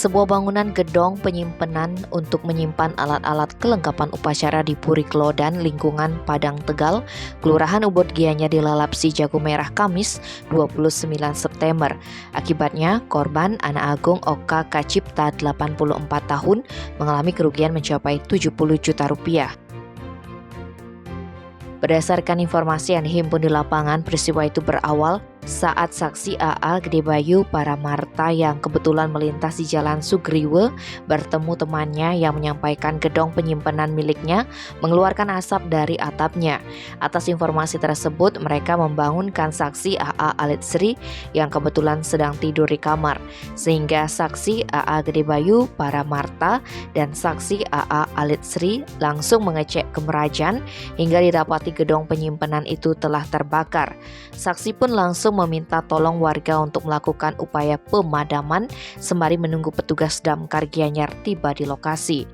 Sebuah bangunan gedong penyimpanan untuk menyimpan alat-alat kelengkapan upacara di Puri Klodan, lingkungan Padang Tegal, Kelurahan Ubud Gianyar dilalap si Jago Merah Kamis 29 September. Akibatnya, korban Anak Agung Oka Kacipta 84 tahun mengalami kerugian mencapai 70 juta rupiah. Berdasarkan informasi yang dihimpun di lapangan, peristiwa itu berawal saat saksi AA Gede Bayu Paramarta yang kebetulan melintas di Jalan Sugriwe bertemu temannya yang menyampaikan gedong penyimpanan miliknya mengeluarkan asap dari atapnya. Atas informasi tersebut, mereka membangunkan saksi AA Alit Sri yang kebetulan sedang tidur di kamar, sehingga saksi AA Gede Bayu Paramarta dan saksi AA Alit Sri langsung mengecek ke Merajan hingga didapati gedong penyimpanan itu telah terbakar. Saksi pun langsung meminta tolong warga untuk melakukan upaya pemadaman sembari menunggu petugas damkar Gianyar tiba di lokasi.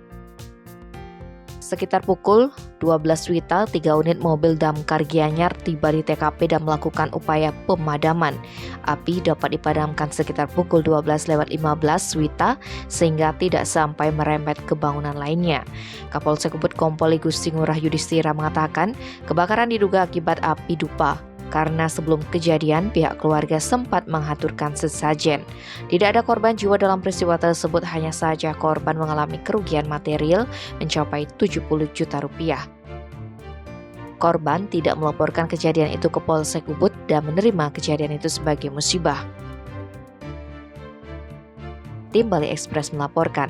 Sekitar pukul 12 WITA, 3 unit mobil damkar Gianyar tiba di TKP dan melakukan upaya pemadaman. Api dapat dipadamkan sekitar pukul 12:15 WITA sehingga tidak sampai merembet ke bangunan lainnya. Kapolsek Ubud Kompol Gusti Ngurah Yudhistira mengatakan kebakaran diduga akibat api dupa, karena sebelum kejadian pihak keluarga sempat menghaturkan sesajen. Tidak ada korban jiwa dalam peristiwa tersebut, hanya saja korban mengalami kerugian material mencapai 70 juta rupiah. Korban tidak melaporkan kejadian itu ke Polsek Ubud dan menerima kejadian itu sebagai musibah. Tim Bali Express melaporkan.